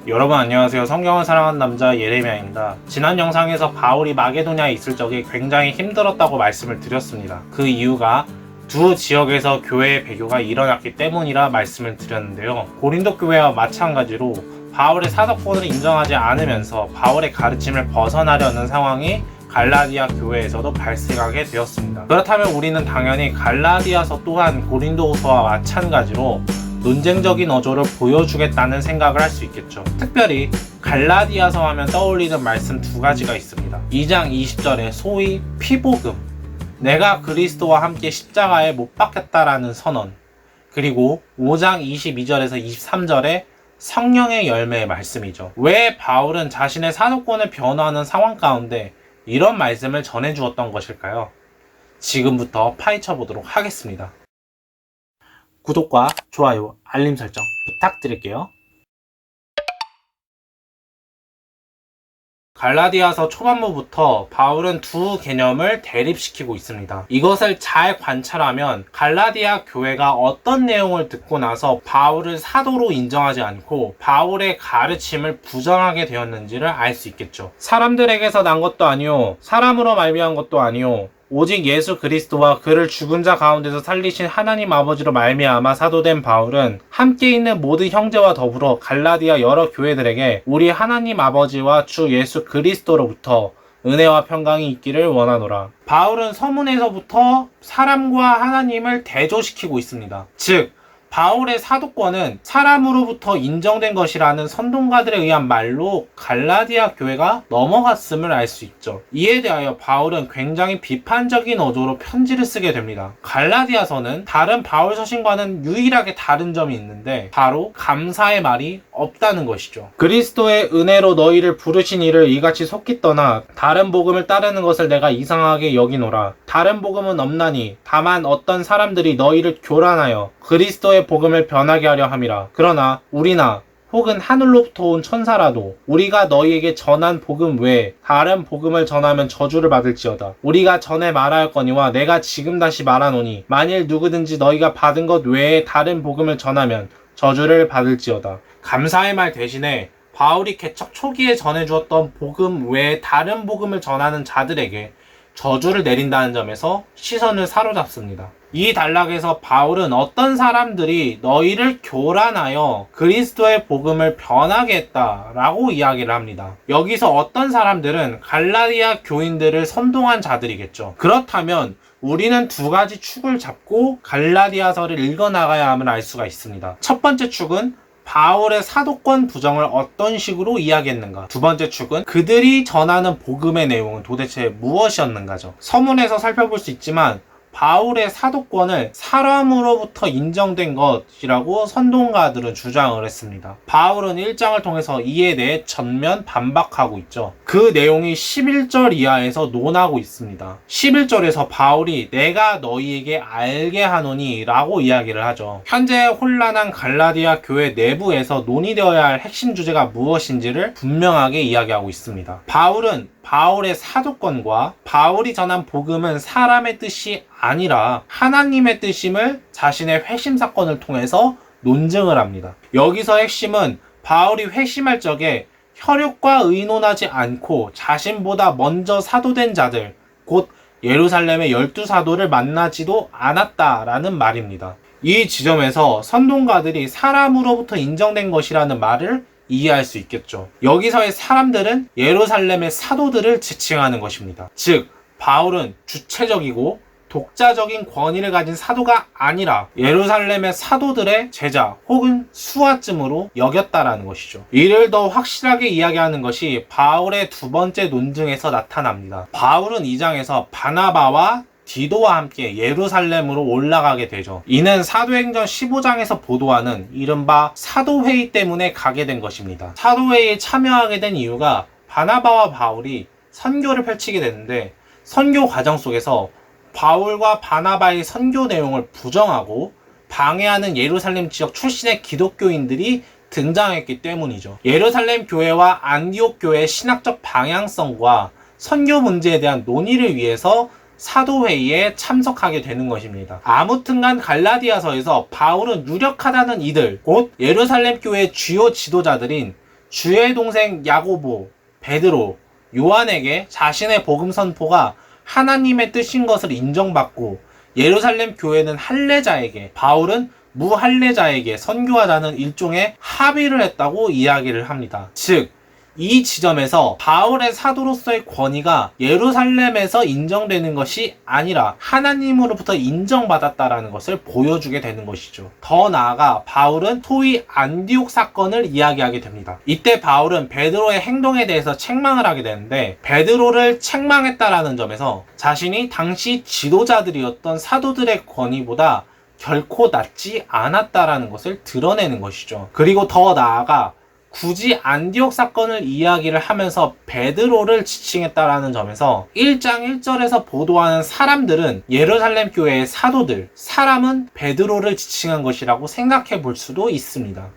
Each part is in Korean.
여러분 안녕하세요. 성경을 사랑하는 남자 예레미야입니다. 지난 영상에서 바울이 마게도냐에 있을 적에 굉장히 힘들었다고 말씀을 드렸습니다. 그 이유가 두 지역에서 교회의 배교가 일어났기 때문이라 말씀을 드렸는데요. 고린도 교회와 마찬가지로 바울의 사도권을 인정하지 않으면서 바울의 가르침을 벗어나려는 상황이 갈라디아 교회에서도 발생하게 되었습니다. 그렇다면 우리는 당연히 갈라디아서 또한 고린도후서와 마찬가지로 논쟁적인 어조를 보여주겠다는 생각을 할 수 있겠죠. 특별히 갈라디아서 하면 떠올리는 말씀 두 가지가 있습니다. 2장 20절에 소위 피복음, 내가 그리스도와 함께 십자가에 못 박혔다라는 선언, 그리고 5장 22절에서 23절에 성령의 열매의 말씀이죠. 왜 바울은 자신의 사도권을 변호하는 상황 가운데 이런 말씀을 전해주었던 것일까요? 지금부터 파헤쳐 보도록 하겠습니다. 구독과 좋아요, 알림 설정 부탁드릴게요. 갈라디아서 초반부부터 바울은 두 개념을 대립시키고 있습니다. 이것을 잘 관찰하면 갈라디아 교회가 어떤 내용을 듣고 나서 바울을 사도로 인정하지 않고 바울의 가르침을 부정하게 되었는지를 알 수 있겠죠. 사람들에게서 난 것도 아니요, 사람으로 말미암은 것도 아니요, 오직 예수 그리스도와 그를 죽은 자 가운데서 살리신 하나님 아버지로 말미암아 사도된 바울은 함께 있는 모든 형제와 더불어 갈라디아 여러 교회들에게 우리 하나님 아버지와 주 예수 그리스도로부터 은혜와 평강이 있기를 원하노라. 바울은 서문에서부터 사람과 하나님을 대조시키고 있습니다. 즉 바울의 사도권은 사람으로부터 인정된 것이라는 선동가들에 의한 말로 갈라디아 교회가 넘어갔음을 알 수 있죠. 이에 대하여 바울은 굉장히 비판적인 어조로 편지를 쓰게 됩니다. 갈라디아서는 다른 바울 서신과는 유일하게 다른 점이 있는데 바로 감사의 말이 없다는 것이죠. 그리스도의 은혜로 너희를 부르신 이를 이같이 속히 떠나 다른 복음을 따르는 것을 내가 이상하게 여기노라. 다른 복음은 없나니 다만 어떤 사람들이 너희를 교란하여 그리스도의 복음을 변하게 하려 함이라. 그러나 우리나 혹은 하늘로부터 온 천사라도 우리가 너희에게 전한 복음 외에 다른 복음을 전하면 저주를 받을지어다. 우리가 전에 말하였거니와 내가 지금 다시 말하노니 만일 누구든지 너희가 받은 것 외에 다른 복음을 전하면 저주를 받을지어다. 감사의 말 대신에 바울이 개척 초기에 전해주었던 복음 외에 다른 복음을 전하는 자들에게 저주를 내린다는 점에서 시선을 사로잡습니다. 이 단락에서 바울은 어떤 사람들이 너희를 교란하여 그리스도의 복음을 변하게 했다라고 이야기를 합니다. 여기서 어떤 사람들은 갈라디아 교인들을 선동한 자들이겠죠. 그렇다면 우리는 두 가지 축을 잡고 갈라디아서를 읽어나가야 함을 알 수가 있습니다. 첫 번째 축은 바울의 사도권 부정을 어떤 식으로 이야기했는가. 두 번째 축은 그들이 전하는 복음의 내용은 도대체 무엇이었는가죠. 서문에서 살펴볼 수 있지만 바울의 사도권을 사람으로부터 인정된 것이라고 선동가들은 주장을 했습니다. 바울은 1장을 통해서 이에 대해 전면 반박하고 있죠. 그 내용이 11절 이하에서 논하고 있습니다. 11절에서 바울이 내가 너희에게 알게 하노니 라고 이야기를 하죠. 현재 혼란한 갈라디아 교회 내부에서 논의되어야 할 핵심 주제가 무엇인지를 분명하게 이야기하고 있습니다. 바울은 바울의 사도권과 바울이 전한 복음은 사람의 뜻이 아니라 하나님의 뜻임을 자신의 회심 사건을 통해서 논증을 합니다. 여기서 핵심은 바울이 회심할 적에 혈육과 의논하지 않고 자신보다 먼저 사도된 자들, 곧 예루살렘의 12사도를 만나지도 않았다라는 말입니다. 이 지점에서 선동가들이 사람으로부터 인정된 것이라는 말을 이해할 수 있겠죠. 여기서의 사람들은 예루살렘의 사도들을 지칭하는 것입니다. 즉 바울은 주체적이고 독자적인 권위를 가진 사도가 아니라 예루살렘의 사도들의 제자 혹은 수하쯤으로 여겼다라는 것이죠. 이를 더 확실하게 이야기하는 것이 바울의 두 번째 논증에서 나타납니다. 바울은 2장에서 바나바와 디도와 함께 예루살렘으로 올라가게 되죠. 이는 사도행전 15장에서 보도하는 이른바 사도회의 때문에 가게 된 것입니다. 사도회의에 참여하게 된 이유가 바나바와 바울이 선교를 펼치게 되는데 선교 과정 속에서 바울과 바나바의 선교 내용을 부정하고 방해하는 예루살렘 지역 출신의 기독교인들이 등장했기 때문이죠. 예루살렘 교회와 안디옥 교회의 신학적 방향성과 선교 문제에 대한 논의를 위해서 사도회의에 참석하게 되는 것입니다. 아무튼간 갈라디아서에서 바울은 유력하다는 이들, 곧 예루살렘 교회의 주요 지도자들인 주의 동생 야고보, 베드로, 요한에게 자신의 복음 선포가 하나님의 뜻인 것을 인정받고 예루살렘 교회는 할례자에게, 바울은 무할례자에게 선교하자는 일종의 합의를 했다고 이야기를 합니다. 즉, 이 지점에서 바울의 사도로서의 권위가 예루살렘에서 인정되는 것이 아니라 하나님으로부터 인정받았다라는 것을 보여주게 되는 것이죠. 더 나아가 바울은 소위 안디옥 사건을 이야기하게 됩니다. 이때 바울은 베드로의 행동에 대해서 책망을 하게 되는데, 베드로를 책망했다라는 점에서 자신이 당시 지도자들이었던 사도들의 권위보다 결코 낮지 않았다라는 것을 드러내는 것이죠. 그리고 더 나아가 굳이 안디옥 사건을 이야기를 하면서 베드로를 지칭했다라는 점에서 1장 1절에서 보도하는 사람들은 예루살렘 교회의 사도들, 사람은 베드로를 지칭한 것이라고 생각해 볼 수도 있습니다.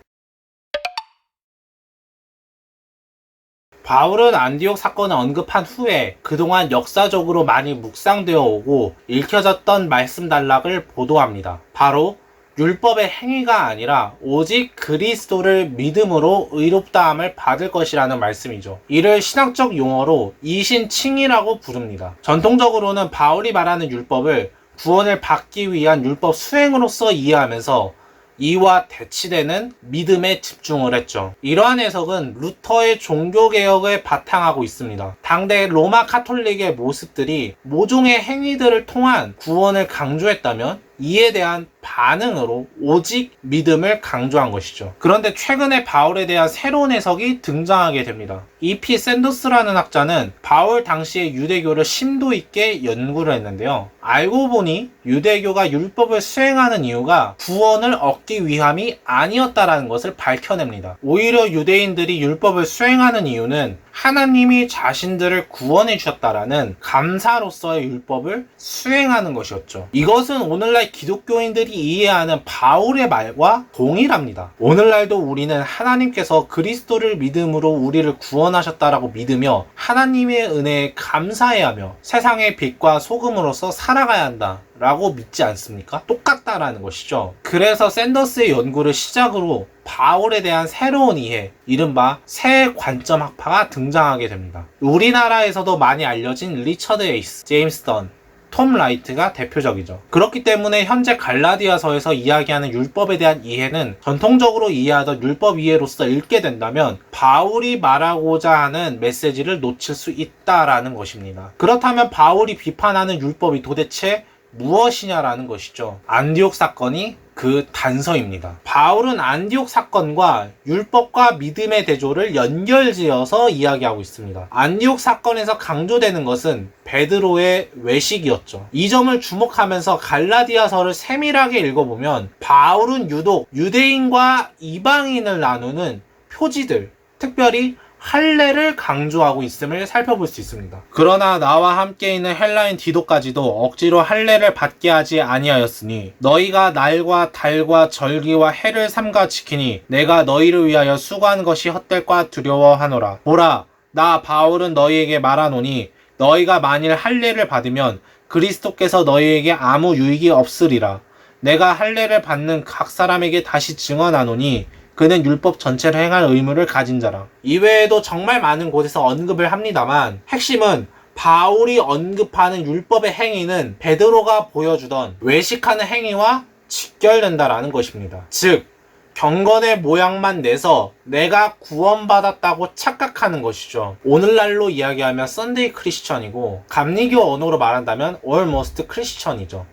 바울은 안디옥 사건을 언급한 후에 그동안 역사적으로 많이 묵상되어 오고 읽혀졌던 말씀 단락을 보도합니다. 바로 율법의 행위가 아니라 오직 그리스도를 믿음으로 의롭다함을 받을 것이라는 말씀이죠. 이를 신학적 용어로 이신칭이라고 부릅니다. 전통적으로는 바울이 말하는 율법을 구원을 받기 위한 율법 수행으로서 이해하면서 이와 대치되는 믿음에 집중을 했죠. 이러한 해석은 루터의 종교개혁을 바탕하고 있습니다. 당대 로마 카톨릭의 모습들이 모종의 행위들을 통한 구원을 강조했다면 이에 대한 반응으로 오직 믿음을 강조한 것이죠. 그런데 최근에 바울에 대한 새로운 해석이 등장하게 됩니다. E.P. 샌더스라는 학자는 바울 당시의 유대교를 심도 있게 연구를 했는데요. 알고 보니 유대교가 율법을 수행하는 이유가 구원을 얻기 위함이 아니었다라는 것을 밝혀냅니다. 오히려 유대인들이 율법을 수행하는 이유는 하나님이 자신들을 구원해 주셨다라는 감사로서의 율법을 수행하는 것이었죠. 이것은 오늘날 기독교인들이 이해하는 바울의 말과 동일합니다. 오늘날도 우리는 하나님께서 그리스도를 믿음으로 우리를 구원하셨다라고 믿으며 하나님의 은혜에 감사해야 하며 세상의 빛과 소금으로서 살아가야 한다 라고 믿지 않습니까? 똑같다라는 것이죠. 그래서 샌더스의 연구를 시작으로 바울에 대한 새로운 이해, 이른바 새 관점 학파가 등장하게 됩니다. 우리나라에서도 많이 알려진 리처드 에이스, 제임스 던, 톰 라이트가 대표적이죠. 그렇기 때문에 현재 갈라디아서에서 이야기하는 율법에 대한 이해는 전통적으로 이해하던 율법 이해로서 읽게 된다면 바울이 말하고자 하는 메시지를 놓칠 수 있다라는 것입니다. 그렇다면 바울이 비판하는 율법이 도대체 무엇이냐라는 것이죠. 안디옥 사건이 그 단서입니다. 바울은 안디옥 사건과 율법과 믿음의 대조를 연결지어서 이야기하고 있습니다. 안디옥 사건에서 강조되는 것은 베드로의 외식이었죠. 이 점을 주목하면서 갈라디아서를 세밀하게 읽어보면 바울은 유독 유대인과 이방인을 나누는 표지들, 특별히 할례를 강조하고 있음을 살펴볼 수 있습니다. 그러나 나와 함께 있는 헬라인 디도까지도 억지로 할례를 받게 하지 아니하였으니 너희가 날과 달과 절기와 해를 삼가 지키니 내가 너희를 위하여 수고한 것이 헛될까 두려워하노라. 보라, 나 바울은 너희에게 말하노니 너희가 만일 할례를 받으면 그리스도께서 너희에게 아무 유익이 없으리라. 내가 할례를 받는 각 사람에게 다시 증언하노니 그는 율법 전체를 행할 의무를 가진 자라. 이외에도 정말 많은 곳에서 언급을 합니다만 핵심은 바울이 언급하는 율법의 행위는 베드로가 보여주던 외식하는 행위와 직결된다라는 것입니다. 즉 경건의 모양만 내서 내가 구원받았다고 착각하는 것이죠. 오늘날로 이야기하면 썬데이 크리스천이고 감리교 언어로 말한다면 almost 크리스천이죠.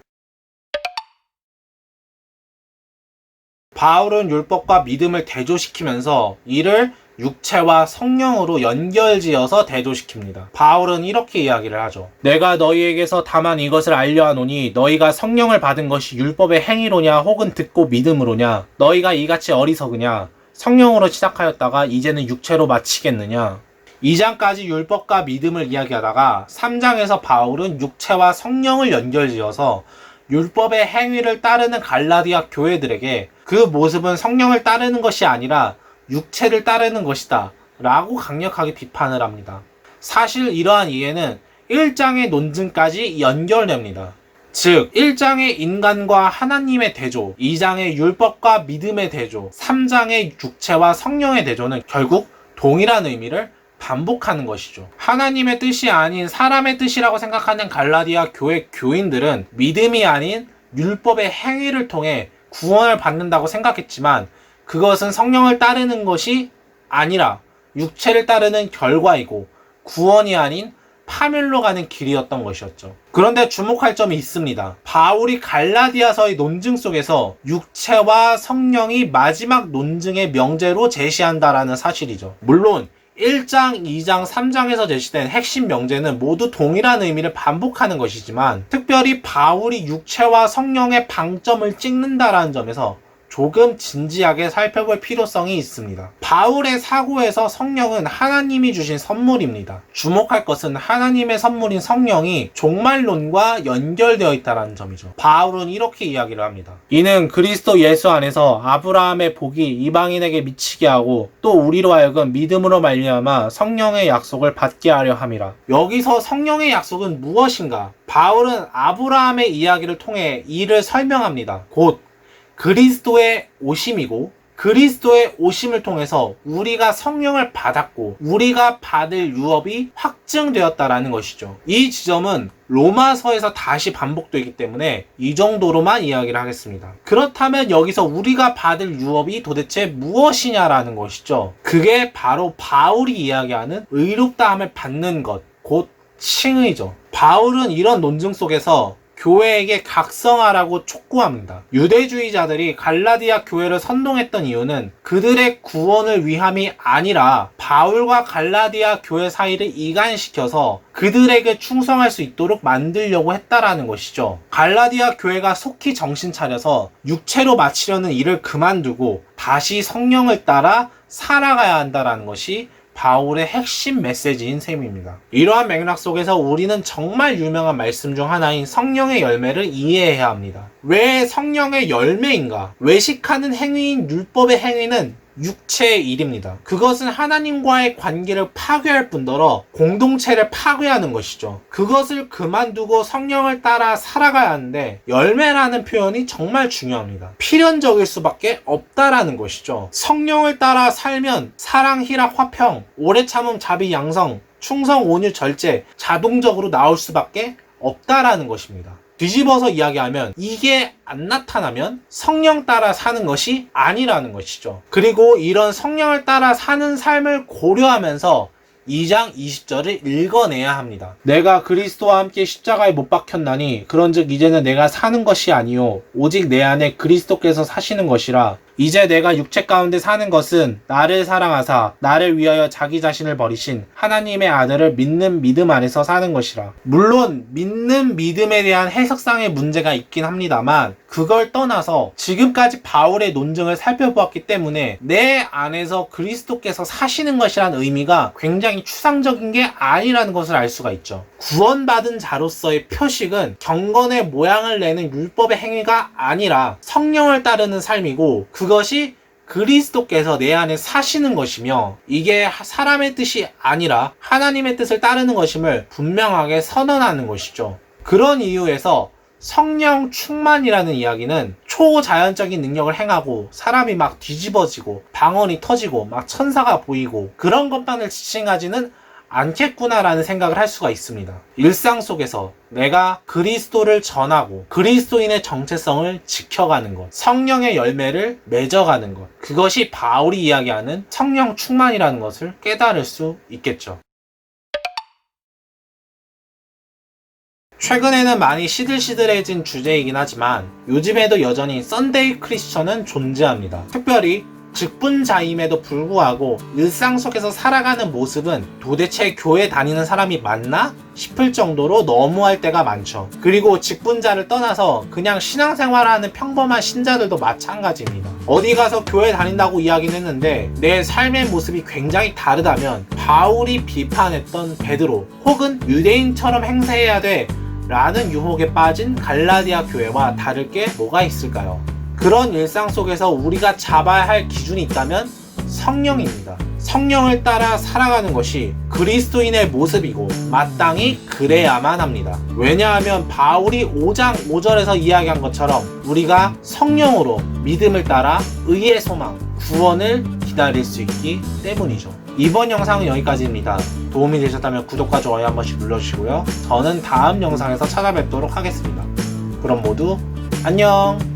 바울은 율법과 믿음을 대조시키면서 이를 육체와 성령으로 연결지어서 대조시킵니다. 바울은 이렇게 이야기를 하죠. 내가 너희에게서 다만 이것을 알려하노니 너희가 성령을 받은 것이 율법의 행위로냐 혹은 듣고 믿음으로냐. 너희가 이같이 어리석으냐. 성령으로 시작하였다가 이제는 육체로 마치겠느냐. 2장까지 율법과 믿음을 이야기하다가 3장에서 바울은 육체와 성령을 연결지어서 율법의 행위를 따르는 갈라디아 교회들에게 그 모습은 성령을 따르는 것이 아니라 육체를 따르는 것이다 라고 강력하게 비판을 합니다. 사실 이러한 이해는 1장의 논증까지 연결됩니다. 즉 1장의 인간과 하나님의 대조, 2장의 율법과 믿음의 대조, 3장의 육체와 성령의 대조는 결국 동일한 의미를 반복하는 것이죠. 하나님의 뜻이 아닌 사람의 뜻이라고 생각하는 갈라디아 교회 교인들은 믿음이 아닌 율법의 행위를 통해 구원을 받는다고 생각했지만 그것은 성령을 따르는 것이 아니라 육체를 따르는 결과이고 구원이 아닌 파멸로 가는 길이었던 것이었죠. 그런데 주목할 점이 있습니다. 바울이 갈라디아서의 논증 속에서 육체와 성령이 마지막 논증의 명제로 제시한다라는 사실이죠. 물론 1장, 2장, 3장에서 제시된 핵심 명제는 모두 동일한 의미를 반복하는 것이지만 특별히 바울이 육체와 성령의 방점을 찍는다라는 점에서 조금 진지하게 살펴볼 필요성이 있습니다. 바울의 사고에서 성령은 하나님이 주신 선물입니다. 주목할 것은 하나님의 선물인 성령이 종말론과 연결되어 있다는 점이죠. 바울은 이렇게 이야기를 합니다. 이는 그리스도 예수 안에서 아브라함의 복이 이방인에게 미치게 하고 또 우리로 하여금 믿음으로 말미암아 성령의 약속을 받게 하려 함이라. 여기서 성령의 약속은 무엇인가? 바울은 아브라함의 이야기를 통해 이를 설명합니다. 곧 그리스도의 오심이고 그리스도의 오심을 통해서 우리가 성령을 받았고 우리가 받을 유업이 확증되었다라는 것이죠. 이 지점은 로마서에서 다시 반복되기 때문에 이 정도로만 이야기를 하겠습니다. 그렇다면 여기서 우리가 받을 유업이 도대체 무엇이냐라는 것이죠. 그게 바로 바울이 이야기하는 의롭다함을 받는 것, 곧 칭의죠. 바울은 이런 논증 속에서 교회에게 각성하라고 촉구합니다. 유대주의자들이 갈라디아 교회를 선동했던 이유는 그들의 구원을 위함이 아니라 바울과 갈라디아 교회 사이를 이간시켜서 그들에게 충성할 수 있도록 만들려고 했다라는 것이죠. 갈라디아 교회가 속히 정신 차려서 육체로 마치려는 일을 그만두고 다시 성령을 따라 살아가야 한다라는 것이 바울의 핵심 메시지인 셈입니다. 이러한 맥락 속에서 우리는 정말 유명한 말씀 중 하나인 성령의 열매를 이해해야 합니다. 왜 성령의 열매인가? 외식하는 행위인 율법의 행위는 육체의 일입니다. 그것은 하나님과의 관계를 파괴할 뿐더러 공동체를 파괴하는 것이죠. 그것을 그만두고 성령을 따라 살아가야 하는데 열매라는 표현이 정말 중요합니다. 필연적일 수밖에 없다라는 것이죠. 성령을 따라 살면 사랑, 희락, 화평, 오래 참음, 자비, 양성, 충성, 온유, 절제 자동적으로 나올 수밖에 없다라는 것입니다. 뒤집어서 이야기하면 이게 안 나타나면 성령 따라 사는 것이 아니라는 것이죠. 그리고 이런 성령을 따라 사는 삶을 고려하면서 2장 20절을 읽어내야 합니다. 내가 그리스도와 함께 십자가에 못 박혔나니 그런즉 이제는 내가 사는 것이 아니요 오직 내 안에 그리스도께서 사시는 것이라. 이제 내가 육체 가운데 사는 것은 나를 사랑하사 나를 위하여 자기 자신을 버리신 하나님의 아들을 믿는 믿음 안에서 사는 것이라. 물론 믿는 믿음에 대한 해석상의 문제가 있긴 합니다만 그걸 떠나서 지금까지 바울의 논증을 살펴보았기 때문에 내 안에서 그리스도께서 사시는 것이란 의미가 굉장히 추상적인 게 아니라는 것을 알 수가 있죠. 구원받은 자로서의 표식은 경건의 모양을 내는 율법의 행위가 아니라 성령을 따르는 삶이고 그것이 그리스도께서 내 안에 사시는 것이며 이게 사람의 뜻이 아니라 하나님의 뜻을 따르는 것임을 분명하게 선언하는 것이죠. 그런 이유에서 성령 충만이라는 이야기는 초자연적인 능력을 행하고 사람이 막 뒤집어지고 방언이 터지고 막 천사가 보이고 그런 것만을 지칭하지는 않겠구나라는 생각을 할 수가 있습니다. 일상 속에서 내가 그리스도를 전하고 그리스도인의 정체성을 지켜가는 것, 성령의 열매를 맺어가는 것, 그것이 바울이 이야기하는 성령 충만이라는 것을 깨달을 수 있겠죠. 최근에는 많이 시들시들해진 주제이긴 하지만 요즘에도 여전히 썬데이 크리스천은 존재합니다. 특별히 직분자임에도 불구하고 일상 속에서 살아가는 모습은 도대체 교회 다니는 사람이 맞나? 싶을 정도로 너무할 때가 많죠. 그리고 직분자를 떠나서 그냥 신앙생활하는 평범한 신자들도 마찬가지입니다. 어디 가서 교회 다닌다고 이야기는 했는데 내 삶의 모습이 굉장히 다르다면 바울이 비판했던 베드로 혹은 유대인처럼 행세해야 돼 라는 유혹에 빠진 갈라디아 교회와 다를 게 뭐가 있을까요? 그런 일상 속에서 우리가 잡아야 할 기준이 있다면 성령입니다. 성령을 따라 살아가는 것이 그리스도인의 모습이고 마땅히 그래야만 합니다. 왜냐하면 바울이 5장 5절에서 이야기한 것처럼 우리가 성령으로 믿음을 따라 의의 소망, 구원을 기다릴 수 있기 때문이죠. 이번 영상은 여기까지입니다. 도움이 되셨다면 구독과 좋아요 한 번씩 눌러주시고요. 저는 다음 영상에서 찾아뵙도록 하겠습니다. 그럼 모두 안녕!